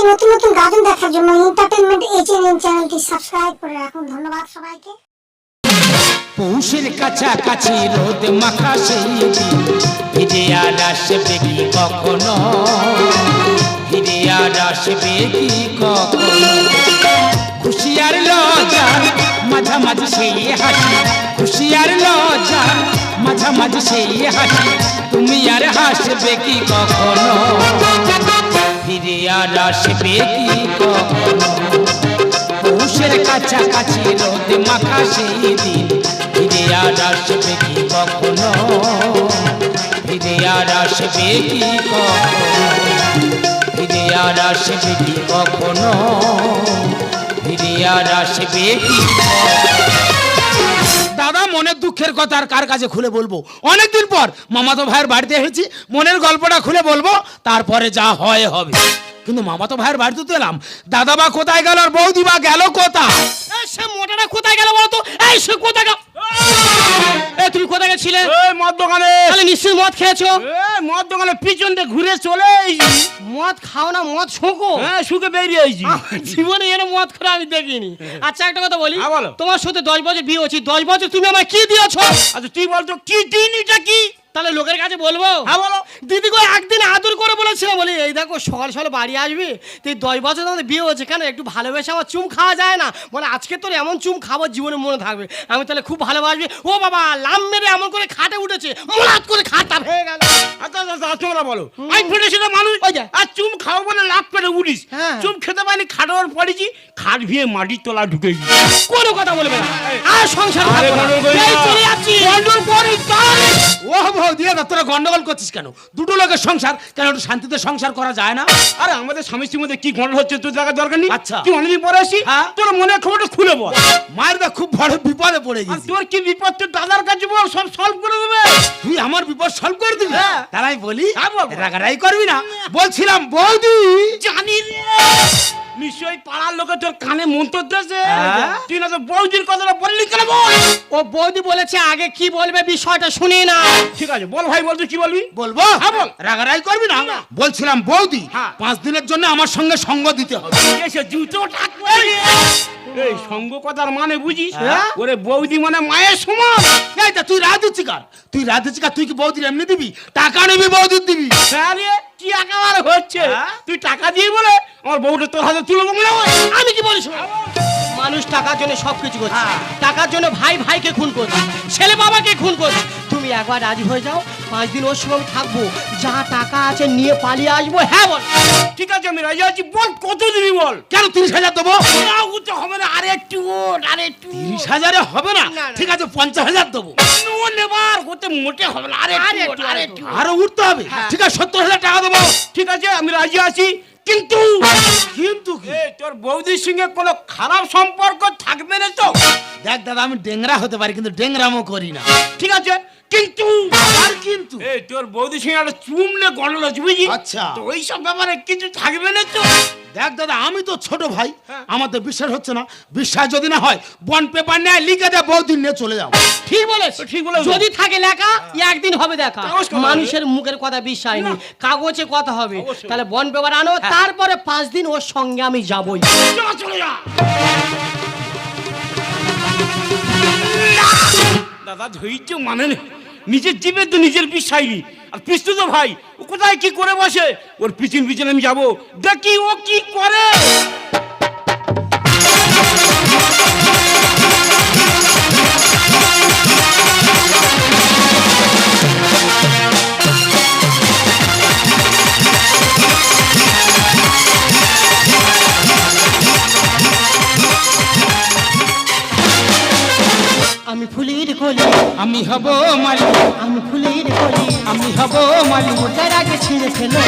নতুন নতুন গাজন দেখার জন্য এন্টারটেইনমেন্ট এইচএনএন চ্যানেলটি সাবস্ক্রাইব করে রাখুন। ধন্যবাদ সবাইকে। পৌষের কাছাকাছি রোদ মাখা সেই দিন ফিরে আর আসবে কি কখনো, ফিরে আর আসবে কি কখনো। খুশি আর লজ্জার মাঝামাঝি সেই হাসি, খুশি আর লজ্জার মাঝামাঝি সেই হাসি, তুমি আর হাসবে কি কখনো, ফিরে আর আসবে কি কখনো। পৌষের কাছাকাছি রোদ মাখা সেই দিন ফিরে আর আসবে কি কখনো, ফিরে আর আসবে কি কখনো, ফিরে আর আসবে কি কখনো, ফিরে আর আসবে কি। দাদা মনের দুঃখের কথা আর কার কাছে খুলে বলবো, অনেকদিন পর মামাতো ভাইয়ের বাড়িতে এসেছি, মনের গল্পটা খুলে বলবো, তারপরে যা হয় হবে। কিন্তু মামাতো ভাইয়ের বাড়িতে তো এলাম, দাদা বা কোথায় গেল আর বৌদি বা গেল কোথায়? সে মোটাটা কোথায় গেল বলো তো? এই সে কোথায় গেল? এই তুমি কোথায় গেছিলে? এই মদ দোকানে। তাহলে নিশ্চয়ই মদ খেয়েছো। এই মদ দোকানে পিছন দিয়ে ঘুরে চলে এসেছি। মদ খাও না, মদ শোঁকো। হ্যাঁ শুকে বেরিয়ে এসেছি। জীবনে এর মদ খাওয়া আমি দেখিনি। আচ্ছা একটা কথা বলি, হ্যাঁ, বলো। তোমার সাথে 10 বছর বিয়ে হচ্ছে, 10 বছর তুমি আমায় কি দিয়েছো? আচ্ছা তুই বলতো কি দিন এটা কি? তাহলে লোকের কাছে বলবো? হ্যাঁ বলো। দিদি গো একদিন আদর করে বলেছিলাম, বলি এই দেখো সকাল সকাল বাড়ি আসবি, তুই 10 বছর আমাদের বিয়ে হচ্ছে, কেন একটু ভালোবেসে আমার চুম খাওয়া যায় না? বলে আজকে তোর এমন চুম খাবো জীবনে মনে থাকবে। আমি তাহলে খুব ভালোবাসবি। ও বাবা লাম মেরে এমন করে খাটে উঠেছে, মোলাত করে খাটটা ভেঙে গেল। আচ্ছা আচ্ছা তোমরা বলো, আমি ফেটেছিল মানুষ ওই যে। আর চুম খাও বলে লাভ পেরে উড়িস। হ্যাঁ। চুম খেতে পারিনি, খাটোর পড়েছি, খাট ভিয়ে মাটির তলা ঢুকেছি। কোনো কথা বলবে না, আর সংসার আরে করবো না। গন্ডগোল করিস এই না। চলে যাচ্ছি। ও বৌদি তোরা গন্ডগোল করছিস কেন? দুটো লোকের সংসার, কেন একটু শান্তিতে সংসার করা যায় না? আরে আমাদের স্বামী স্ত্রীর মধ্যে কি গন্ডগোল হচ্ছে তোর দেখার দরকার নেই। আচ্ছা। তুই অনেকদিন পরে আসি, হ্যাঁ। তোর মনে খবরটা খুলে বল। মায়ের দা খুব বড় বিপদে পড়ে আর গেছি। তোর কি বিপদ তোর দাদার কাছে বল, সব সলভ করে দেবে। তুই আমার বিপদ সলভ করে দিবি? হ্যাঁ। তাহলে আমি বলি হ্যাঁ, বল। রাগারাই করবি না। বলছিলাম বৌদি জানি রে, নিশ্চয়ই পাড়ার লোকে তোর কানে মন্ত্র দিয়েছে। হ্যাঁ। তুই না তো বৌদির কথাটা বললি কেন বল। ও বৌদি বলেছে আগে কি বলবে বিষয়টা শুনি না। ঠিক আছে বল ভাই, বল তুই কি বলবি। বলবো? হ্যাঁ, বল। রাগারাই করবি না। না। বলছিলাম বৌদি হ্যাঁ। 5 দিনের জন্য আমার সঙ্গে সঙ্গ দিতে হবে। এসে জুতো টাকবে। এই সঙ্গ কথার মানে বুঝিস? হ্যাঁ। ওরে বৌদি মানে মায়ের সমান। এই তা তুই রাত দিচ্ছি কার? তুই রাত দিচ্ছি কার? তুই কি বৌদির এমনি দিবি? টাকা নিবি বৌদির দিবি? আরে কি একেবারে হচ্ছে, হ্যাঁ? তুই টাকা দিয়ে বলে আমার বউটা তোর হাতে তুলে মনে হয়। আমি কি বলিস? মানুষ টাকার জন্য সবকিছু করছে, টাকার জন্য ভাই ভাইকে খুন করছে, ছেলে বাবাকে খুন করছে। তুমি একবার রাজি হয়ে যাও, 5 দিন ওর সঙ্গে থাকবো, যা টাকা আছে নিয়ে পালিয়ে আসবো। হ্যাঁ বল। ঠিক আছে আমি রাজি আছি, বল কত দিবি বল। কেন 30,000 দেবো? না উঠতে হবে না, আরে একটু ওঠ, আরে একটু 30,000 হবে না? না। ঠিক আছে 50,000 দেবো। ও নেবার করতে মোটে হবে না, আরে একটু ওঠ, আরে একটু ওঠ। আরো উঠতে হবে। ঠিক আছে 70,000 টাকা দেবো। ঠিক আছে আমি রাজি আছি, কিন্তু কিন্তু কি? এই তোর বৌদির সঙ্গে কোনো খারাপ সম্পর্ক থাকবে না তো? দেখ দাদা আমি ডেংরা হতে পারি, কিন্তু ডেংরামও করি না। ঠিক আছে কিন্তু আর কিন্তু এই তোর বৌদির সঙ্গে একটা চুমলে গন্ডল আছে বুঝি। আচ্ছা। তো ওই সব ব্যাপারে কিছু থাকবে না তো? দেখ দাদা আমি তো ছোট ভাই, হ্যাঁ। আমার তো বিশ্বাস হচ্ছে না। বিশ্বাস যদি না হয় বন্ড পেপার নিয়ে লিখে দে, বৌদিন নিয়ে চলে যাও। ঠিক বলেছ, ঠিক বলেছ। যদি থাকে লেখা একদিন হবে দেখা। কাগজ কথা মানুষের মুখের কথা বিশ্বাস নেই, কাগজে কথা হবে। অবশ্যই। তাহলে বন পেপার আনো, তারপরে 5 দিন ওর সঙ্গে আমি যাবই। চলো চলে যা। দাদা ধৈর্য মানে নেই, নিজের জীবে তো নিজের বিশ্বাস নেই। আর পিস্তু তো ভাই ও কোথায় কি করে বসে, ওর পিছন পিছনে আমি যাবো, দেখি ও কি করে। আমি ফুলের কলি, আমি হব মালিক, আমি ফুলের কলি, আমি হব মালিক। তার আগে ছিঁড়ে ফেলো।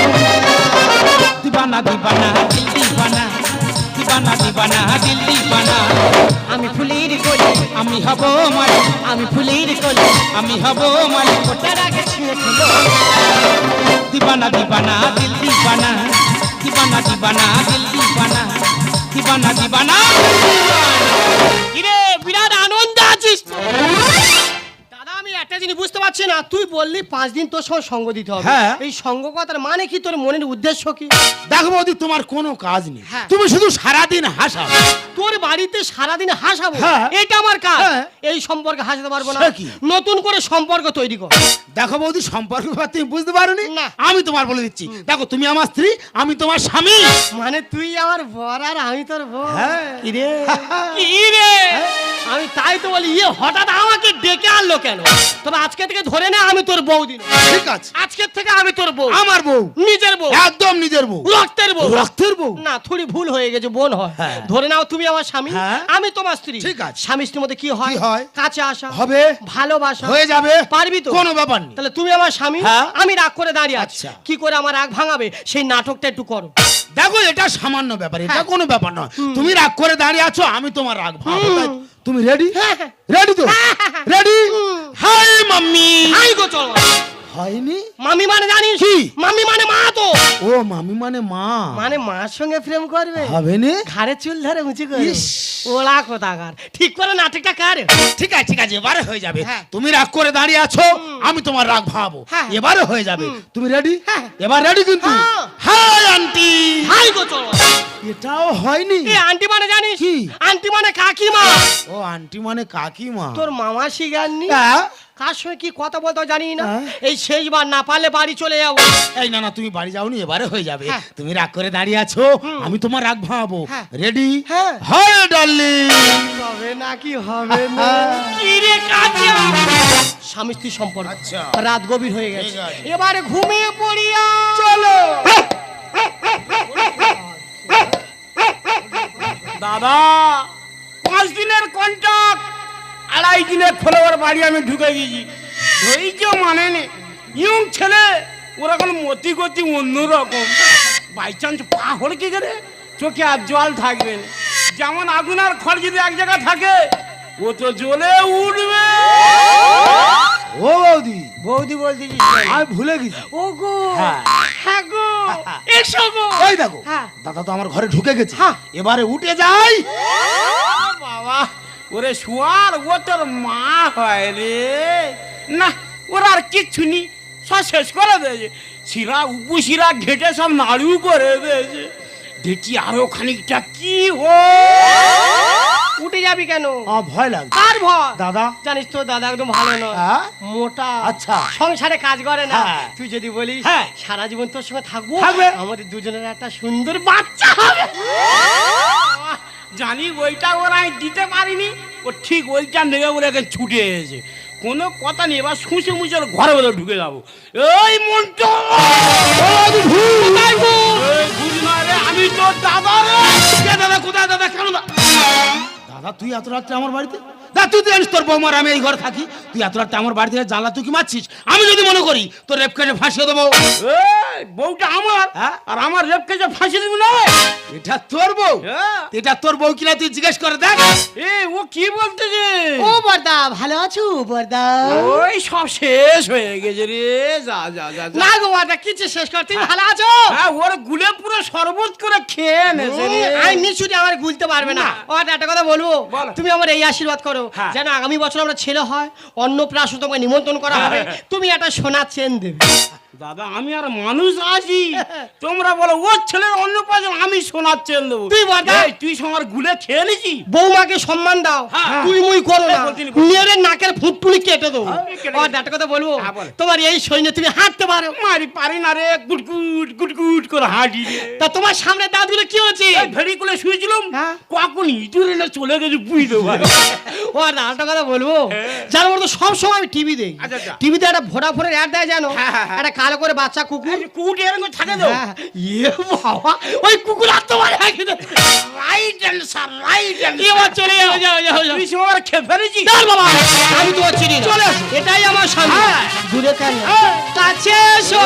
দিবানা দিবানা দিল দিবানা, দিবানা দিবানা দিল দিবানা। আমি ফুলের কলি, আমি হব মালিক, আমি ফুলের কলি, আমি হব মালিক। তার আগে ছিঁড়ে ফেলো। দিবানা দিবানা দিল দিবানা, দিবানা দিবানা দিল দিবানা, দিবানা দিবানা। কিরে বিরাট আনন্দ আছিস? দাদা আমি একটা জিনিস বুঝতে পারছি না, তুই বললি 5 দিন তোর সঙ্গে সঙ্গ দিতে হবে। হ্যাঁ। এই সঙ্গ কথার মানে কি, তোর মনের উদ্দেশ্য কি? দেখো বৌদি, তোমার কোনো কাজ নেই, হ্যাঁ। তুমি শুধু সারাদিন হাসাও। তোর বাড়িতে সারাদিন হাসাবো, হ্যাঁ। এটা আমার কাজ। হ্যাঁ। এই সম্পর্কে হাসাতে পারবো না, সে কি? নতুন করে সম্পর্ক তৈরি কর। দেখো বৌদি, সম্পর্ক ব্যাপার তুমি বুঝতে পারোনি, না। আমি তোমার বলে দিচ্ছি। দেখো, তুমি আমার স্ত্রী, আমি তোমার স্বামী। মানে তুই আমার বর আর আমি তোর বউ? হ্যাঁ। কি রে কি রে, আমি তাই তো বলি, হঠাৎ আমাকে ডেকে আনলো কেন? তবে আজকে থেকে ধরে নে আমি তোর বউ দিন। ঠিক আছে, আজকে থেকে আমি তোর বউ, আমার বউ, নিজের বউ, একদম নিজের বউ, রক্তের বউ। রক্তের বউ। না, থোড়ি ভুল হয়ে গেছে, বোন হয়। হ্যাঁ। ধরে নাও তুমি আমার স্বামী, হ্যাঁ। আমি তোমার স্ত্রী। ঠিক আছে। স্বামী স্ত্রীর মধ্যে কি হয়? কি হয়? কাছে আসা হবে, ভালোবাসা হয়ে যাবে, পারবি তো? কোনো ব্যাপার নেই। তাহলে তুমি আমার স্বামী, হ্যাঁ। আমি রাগ করে দাঁড়িয়ে আছি। আচ্ছা। কি করে আমার রাগ ভাঙাবে সেই নাটকটা একটু করো। দেখো, এটা সামান্য ব্যাপার, এটা হ্যাঁ। কোনো ব্যাপার নয়। তুমি রাগ করে দাঁড়িয়ে আছো, আমি তোমার রাগ ভাঙাবো, তাই তো? তুমি রেডি? হ্যাঁ, হ্যাঁ। রেডি তো? Ready? Hi mummy. I go চলো। হয়নি? মামি মানে জানিস কি? মামি মানে মা তো। ও মামি মানে মা। মানে মার সঙ্গে প্রেম করবে, হবে নে? ঘাড়ে চুল ধরে উঁচু করে। ইস। ওলা কোথাকার, ঠিক করে নাটকটা কার। ঠিক আছে, ঠিক আছে, এবারে হয়ে যাবে। হ্যাঁ। তুমি রাগ করে দাঁড়িয়ে আছো, আমি তোমার রাগ ভাবো, হ্যাঁ। এবারে হয়ে যাবে। তুমি রেডি? হ্যাঁ। এবার রেডি কিন্তু? হ্যাঁ। Hi aunty. হাই গো চলো। এটাও হয়নি? এই আন্টি মানে জানিস কি? আন্টি মানে কাকিমা। ও আন্টি মানে কাকিমা। তোর মামা শিখাননি? হ্যাঁ। কার সঙ্গে কি কথা বলতে হয় জানি না। হ্যাঁ। এই শেষবার, না পারলে বাড়ি চলে যাবো। এই না না, তুমি বাড়ি যাওনি, এবারে হয়ে যাবে। হ্যাঁ। তুমি রাগ করে দাঁড়িয়ে আছো, আমি তোমার রাগ ভাঙাবো। হ্যাঁ। রেডি? হ্যাঁ। Hi darling. হবে না কি হবে না? কি রে কাজা? স্বামী স্ত্রী সম্পর্ক। আচ্ছা। রাত গভীর হয়ে গেছে, ঠিক আছে। এবারে ঘুমিয়ে পড়িয়া চলো। দাদা 5 দিনের কন্ট্রাক্ট, 2.5 দিনের ফলোয়ার বাড়ি আমি ঢুকে গেছি। ধৈর্য মানে নে, ইয়ং ছেলে, ওরা এখন মতি গতি অন্যরকম। বাই চান্স পা হড়কে গেলে চোখে আর জল থাকবে না। যেমন আগুন আর খড় যদি এক জায়গায় থাকে, ও তো জ্বলে উঠবে। ও বৌদি, বৌদি বলতে আমি ভুলে গেছি। ও গো, হ্যাঁ। হ্যাঁ গো, এসো গো। এই দেখো, হ্যাঁ। দাদা তো আমার ঘরে ঢুকে গেছে। হ্যাঁ। এবারে উঠে যাই। বাবা, ওরে শুয়ার, ও তোর মা হয় রে। না, ওরা আর কিচ্ছু নি, সব শেষ করে দিয়েছে। শিরা উপু শিরা ঘেটে সব নাড়ু করে দিয়েছে। দেখি আরো খানিকটা কি উঠে যাবি কেন? আমার ভয় লাগছে। কার ভয়? দাদা। জানিস তো দাদা একদম ভালো নয়, হ্যাঁ? মোটা। আচ্ছা। সংসারে কাজ করে না। হ্যাঁ। তুই যদি বলিস হ্যাঁ। সারা জীবন তোর সঙ্গে থাকবো, থাকবে। আমাদের দুজনের একটা সুন্দর বাচ্চা হবে। জানি ওইটা ওরা আমি দিতে পারিনি, ও ঠিক ওইটা নেবে বলে এখানে ছুটে এসেছে। কোনো কথা নেই, এবার শুষে মুছে ওর ঘরে বলে ঢুকে যাবো। এই মন্টু, কোথায় গো? এই ভূত নয় রে, আমি তোর দাদা রে। কে দাদা? কোথায় দাদা? কেন দাদা তুই এত রাত্রে আমার বাড়িতে? দা তুই তো জানিস তোর বৌমার আমি এই ঘরে থাকি, তুই এত রাত্রে আমার বাড়িতে জানলা তুই কি মারছিস? আমি যদি মনে করি তোর রেপ কেটে ফাঁসিয়ে দেবো। এই বউটা আমার, হ্যাঁ? আর আমার রেপকে যে ফাঁসি দিবি না। এটা তোর বউ? হ্যাঁ। এটা তোর বউ কিনা তুই জিজ্ঞেস করে দেখ। এই ও কি বলতেছে? ও বর্দা, ভালো আছো বর্দা? ওই সব শেষ হয়ে গেছে রে। যা যা যা যা। না গো বর্দা, কিছু শেষ কর, তুমি ভালো আছো? হ্যাঁ, ওর গুলে পুরো শরবত করে খেয়ে নেছে রে। আমি নিশ্চয়ই আমার গুলতে পারবে না। না। ও একটা কথা বলবো, বলো। তুমি আমার এই আশীর্বাদ করো, হ্যাঁ। যেন আগামী বছর আমরা ছেলে হয়, অন্নপ্রাশন তোমাকে নিমন্ত্রণ করা হবে, তুমি একটা সোনার চেন দেবে। দাদা আমি আর মানুষ আছি, তোমরা বলো ওর ছেলের অন্য পাশে আমি সোনার চেন দেবো। তুই বলটা। এই, তুই আমার গুলে খেয়ে নিছি। বৌমাকে সম্মান দাও, হ্যাঁ। তুই মুই করো না, এই বলতিনি, বলতিনি। মেয়ের নাকের ফুটপুলি কেটে দেবো। কেটে ও একটা কথা বলবো, হ্যাঁ, বলো। তোমার এই সৈন্য তুমি হাঁটতে পারো। মারি পারি না রে, গুটগুট গুটগুট করে হাঁটি রে। তা তোমার সামনে দাঁতগুলো কি হচ্ছে? এই ভেড়ি করে শুয়েছিলাম, হ্যাঁ। কখন ইঁদুরে না চলে গেছে বুঝতে পারি। ও আর একটা কথা বলবো, জানো বলতো সব সময় আমি টিভি দেখি, আচ্ছা, আচ্ছা। টিভিতে একটা ভোডাফোনের অ্যাড দেয় জানো, হ্যাঁ, হ্যাঁ, হ্যাঁ। একটা কালো করে বাচ্চা কুকুর। কুকুর এরকম থাকে তো। হ্যাঁ, ইয়ে বাবা, ওই কুকুর আর তোমার রাইট অ্যান্সার, রাইট এবার চলে যাও, যাও, যাও, যাও। তুই আমার খেয়ে ফেলেছি। চল বাবা, আমি তো চিনি না। চলে এসো। এটাই আমার স্বামী। হ্যাঁ। দূরে কেন, হ্যাঁ। কাছে এসো।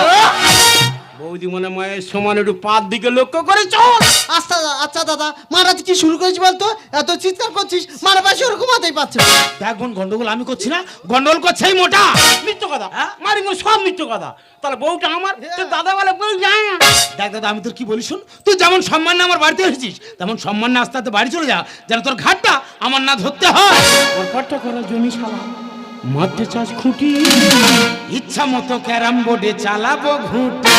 বৌদি মনে মায়ের সমান একটু পাত দিকে লক্ষ্য করে চল। আচ্ছা আচ্ছা দাদা, মারাতে কি শুরু করেছি বলতো? এত চিৎকার করছিস, মারা পাশে ওরকম মাথায় পাচ্ছে। দেখ বোন, গন্ডগোল আমি করছি না, গন্ডগোল করছে এই মোটা। মিথ্য কথা, মারি মনে সব মিথ্য কথা। তাহলে বউটা আমার, তোর দাদা বলে বউ যায় না। দেখ দাদা, আমি তোর কি বলি শোন, তুই যেমন সম্মান না আমার বাড়িতে এসেছিস, তেমন সম্মান না আস্তে আস্তে বাড়ি চলে যা, যেন তোর ঘাটটা আমার না ধরতে হয়। ওর পাট্টা করা জমি শালা, মারতে চাস খুঁটি? ইচ্ছা মতো ক্যারাম বোর্ডে চালাবো ঘুঁটি।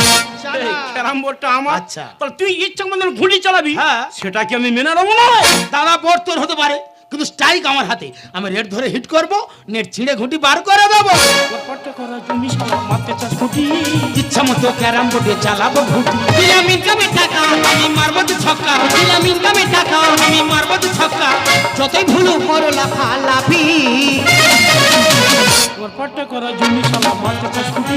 এই ক্যারাম বোর্ডটা আমার। আচ্ছা। তাহলে তুই ইচ্ছা মতন ঘুঁটি চালাবি? হ্যাঁ। সেটা কি আমি মেনে নেবো না? দাদা বোর্ড তোর হতে পারে, কিন্তু স্ট্রাইক আমার হাতে। আমি রেড ধরে হিট করব, নেট ছিঁড়ে ঘুঁটি বার করে দেবো। ব্যাপারটা করা জমি শালা, মারতে চাস খুঁটি? ইচ্ছা মতো ক্যারাম বোর্ডে চালাবো ঘুঁটি। দিলাম ইনকামের টাকা, আমি মারবো তো ছক্কা, দিলাম ইনকামের টাকা, আমি মারবো তো ছক্কা। যতই ভুলু করো লাফালাফি। ব্যাপারটা করা জমি শালা, মারতে চাস খুঁটি?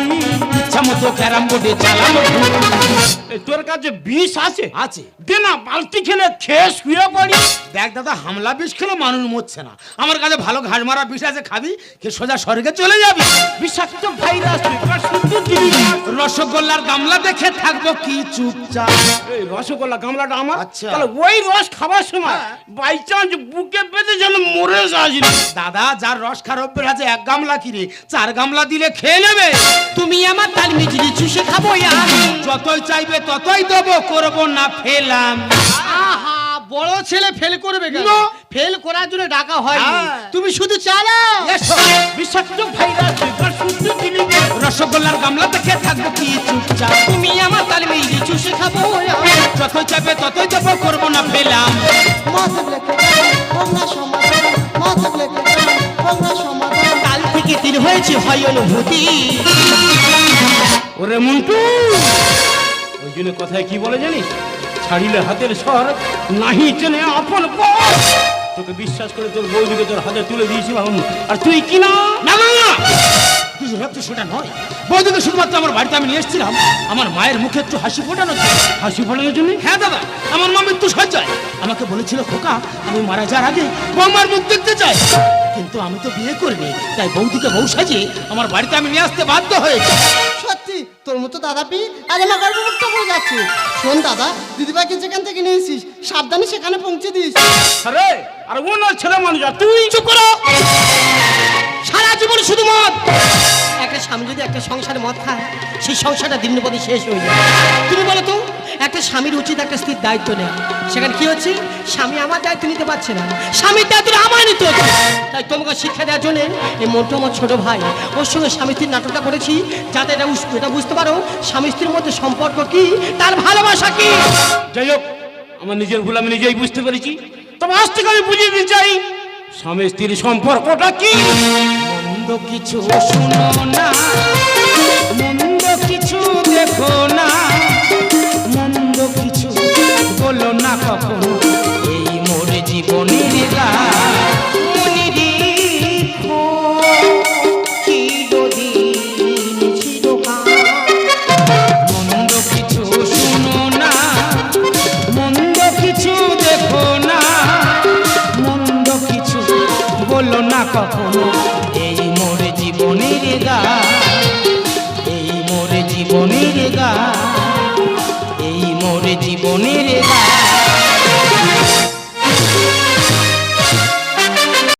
ইচ্ছা মতো ক্যারাম বোর্ডে চালাবো ঘুঁটি। এই তোর কাছে বিষ আছে? আছে। দে না, বালতি খেলে খেয়ে শুয়ে পড়ি। দেখ দাদা, হামলা বিষ খেলে মানুষ মরছে না। আমার কাছে ভালো ঘাস মারা বিষ আছে, খাবি কে সোজা স্বর্গে চলে যাবি। বিষাক্ত ভাইরাস, এবার শুদ্ধ জিনিস। রসগোল্লার গামলা দেখে থাকবো কি চুপচাপ। এই রসগোল্লা গামলাটা আমার। আচ্ছা। তাহলে ওই রস খাবার সময় বাই চান্স বুকে পেতে যেন মরে যাস না। দাদা, যার রস খার অভ্যেস আছে, এক গামলা কিরে 4 গামলা দিলে খেয়ে নেবে। তুমি আমার তাল মিজরি চুষে খাবো আমি। যতই চাইবে ততই দেবো, করবো না ফেলাম। আহা, বড় ছেলে ফেল করবে কেন? না। ফেল করার জন্য ডাকা হয়নি, হ্যাঁ। তুমি শুধু চালাও। বিষাক্ত ভাইরাস, এবার শুদ্ধ জিনিস। রসগোল্লার গামলা দেখে থাকবো কি চুপচাপ। তুমি আমার তাল মিজরি চুষে খাবো আমি। যতই চাইবে ততই দেবো, করবো না ফেলাম। কাল থেকে দিন হয়েছে হয় অনুভূতি। ওরে মন্টু, ওই জন্য কথায় কি বলে জানিস? ছাড়িলে হাতের স্বর, নাহি চেনে আপন পর। তোকে বিশ্বাস করে তোর বৌদিকে তোর হাতে তুলে দিয়েছিলাম, আর তুই কি না? না না না, তুই ভাবছো সেটা নয়। বৌদিকে শুধুমাত্র আমার বাড়িতে আমি নিয়ে এসেছিলাম আমার মায়ের মুখে একটু হাসি ফোটানোর জন্য। হাসি ফোটানোর জন্য? হ্যাঁ দাদা, আমার মা মৃত্যু সজ্জায়। আমাকে বলেছিল, খোকা আমি মারা যাওয়ার আগে বৌমার মুখ দেখতে চাই। কিন্তু আমি তো বিয়ে করিনি, তাই বৌদিকে বউ সাজিয়ে আমার বাড়িতে আমি নিয়ে আসতে বাধ্য হয়েছি। সত্যি তোর মতো দাদা পি আজ আমার গর্বমুক্ত হয়ে যাচ্ছে। শোন দাদা, দিদিভাইকে যেখান থেকে নিয়েছিস সাবধানে সেখানে পৌঁছে দিস। আরে আর ও না ছেলে মানুষ, আর তুই চুপ করো। সারা জীবন শুধু মদ। একটা স্বামী যদি একটা সংসারে মদ খায়, সেই সংসারটা দিন প্রতি শেষ হয়ে যায়। তুমি বলো তো, একটা স্বামীর উচিত একটা স্ত্রীর দায়িত্ব নেয়। সেখানে কি হচ্ছে? স্বামী আমার দায়িত্ব নিতে পারছে না, স্বামীর দায়িত্ব আমার নিতে হচ্ছে। তাই তোমাকে শিক্ষা দেওয়ার জন্য এই মন্টু আমার ছোট ভাই, ওর সঙ্গে স্বামী স্ত্রীর নাটকটা করেছি, যাতে এটা বুঝতে পারো স্বামী স্ত্রীর মধ্যে সম্পর্ক কি, তার ভালোবাসা কি। যাই হোক, আমার নিজের ভুল আমি নিজেই বুঝতে পেরেছি। তবে আজ থেকে আমি বুঝিয়ে দিতে চাই স্বামী স্ত্রীর সম্পর্কটা কি। মন্দ কিছু শুনো না, মন্দ কিছু দেখো না, মন্দ কিছু বলো না কখনো, এই মোর জীবনের মন্দ কিছু শুনো না, মন্দ কিছু দেখো না, মন্দ কিছু বলো না কখনো, এই মোর জীবনের এই মোর জীবনের এই মোর জীবনের